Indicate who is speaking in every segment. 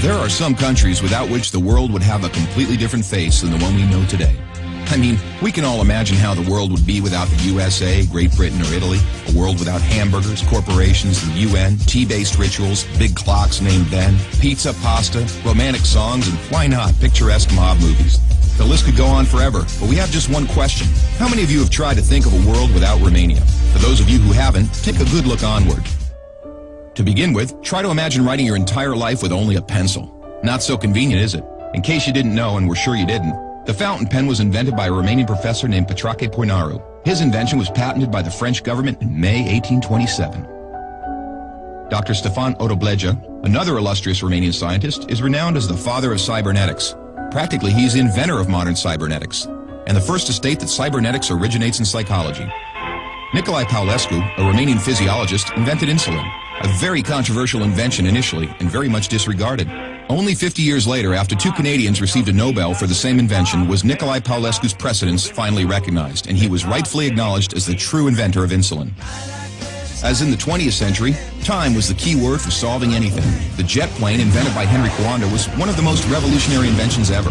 Speaker 1: There are some countries without which the world would have a completely different face than the one we know today. I mean, we can all imagine how the world would be without the USA, Great Britain, or Italy. A world without hamburgers, corporations, the UN, tea-based rituals, big clocks named Ben, pizza, pasta, romantic songs, and why not, picturesque mob movies. The list could go on forever, but we have just one question. How many of you have tried to think of a world without Romania? For those of you who haven't, take a good look onward. To begin with, try to imagine writing your entire life with only a pencil. Not so convenient, is it? In case you didn't know, and we're sure you didn't, the fountain pen was invented by a Romanian professor named Petrache Poinaru. His invention was patented by the French government in May 1827. Dr. Stefan Odobleja, another illustrious Romanian scientist, is renowned as the father of cybernetics. Practically, he's the inventor of modern cybernetics, and the first to state that cybernetics originates in psychology. Nicolae Paulescu, a Romanian physiologist, invented insulin, a very controversial invention initially and very much disregarded. Only 50 years later, after two Canadians received a Nobel for the same invention, was Nicolae Paulescu's precedence finally recognized, and he was rightfully acknowledged as the true inventor of insulin. As in the 20th century, time was the key word for solving anything. The jet plane, invented by Henry Coanda, was one of the most revolutionary inventions ever.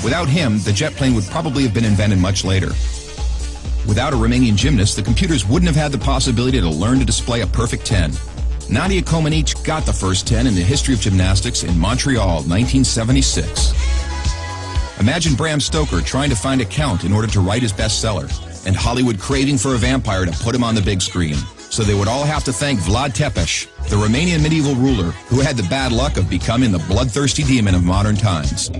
Speaker 1: Without him, the jet plane would probably have been invented much later. Without a Romanian gymnast, the computers wouldn't have had the possibility to learn to display a perfect 10. Nadia Comaneci got the first 10 in the history of gymnastics in Montreal, 1976. Imagine Bram Stoker trying to find a count in order to write his bestseller, and Hollywood craving for a vampire to put him on the big screen. So they would all have to thank Vlad Tepes, the Romanian medieval ruler who had the bad luck of becoming the bloodthirsty demon of modern times.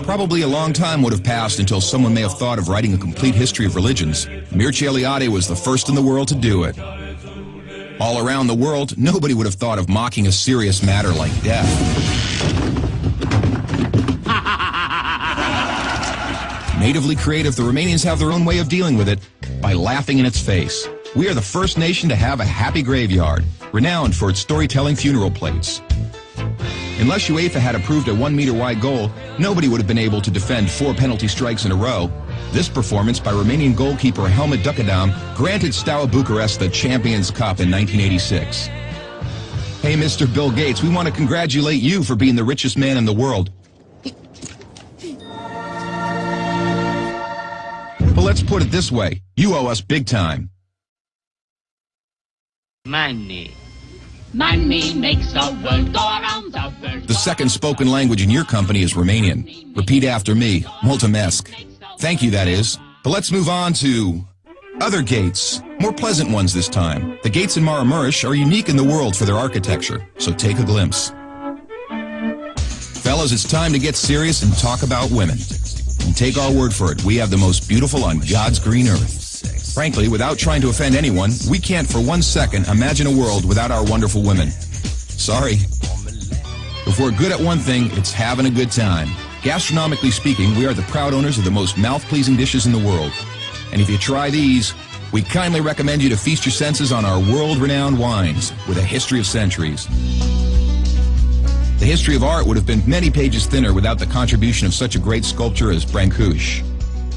Speaker 1: Probably a long time would have passed until someone may have thought of writing a complete history of religions. Mircea Eliade was the first in the world to do it. All around the world, nobody would have thought of mocking a serious matter like death. Natively creative, the Romanians have their own way of dealing with it, by laughing in its face. We are the first nation to have a happy graveyard, renowned for its storytelling funeral plates. Unless UEFA had approved a 1-meter-wide goal, nobody would have been able to defend 4 penalty strikes in a row. This performance by Romanian goalkeeper Helmut Ducadam granted Steaua Bucharest the Champions Cup in 1986. Hey, Mr. Bill Gates, we want to congratulate you for being the richest man in the world. But let's put it this way, you owe us big time.
Speaker 2: Money. Money makes the world go around, the world.
Speaker 1: The second spoken language in your company is Romanian. Repeat after me, mulțumesc. Thank you, that is. But let's move on to other gates, more pleasant ones this time. The gates in Maramureș are unique in the world for their architecture, so take a glimpse. Fellas, it's time to get serious and talk about women. And take our word for it, we have the most beautiful on God's green earth. Frankly, without trying to offend anyone, we can't for 1 second imagine a world without our wonderful women. Sorry. If we're good at one thing, it's having a good time. Gastronomically speaking, we are the proud owners of the most mouth-pleasing dishes in the world. And if you try these, we kindly recommend you to feast your senses on our world-renowned wines with a history of centuries. The history of art would have been many pages thinner without the contribution of such a great sculptor as Brancusi.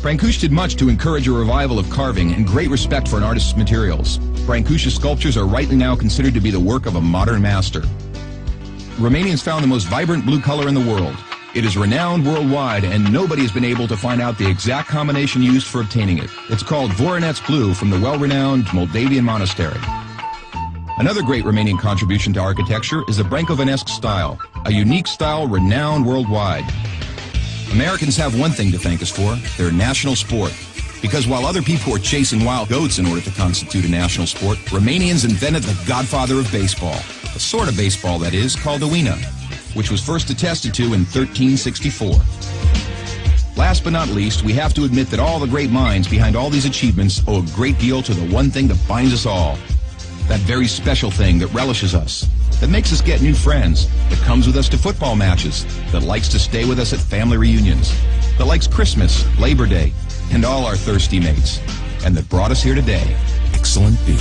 Speaker 1: Brancusi did much to encourage a revival of carving and great respect for an artist's materials. Brancusi's sculptures are rightly now considered to be the work of a modern master. Romanians found the most vibrant blue color in the world. It is renowned worldwide, and nobody has been able to find out the exact combination used for obtaining it. It's called Voronezh blue from the well-renowned Moldavian monastery. Another great Romanian contribution to architecture is the Brancovanesque style, a unique style renowned worldwide. Americans have one thing to thank us for, their national sport. Because while other people were chasing wild goats in order to constitute a national sport, Romanians invented the godfather of baseball. A sort of baseball, that is, called the uina, which was first attested to in 1364. Last but not least, we have to admit that all the great minds behind all these achievements owe a great deal to the one thing that binds us all. That very special thing that relishes us, that makes us get new friends, that comes with us to football matches, that likes to stay with us at family reunions, that likes Christmas, Labor Day, and all our thirsty mates, and that brought us here today, excellent beer.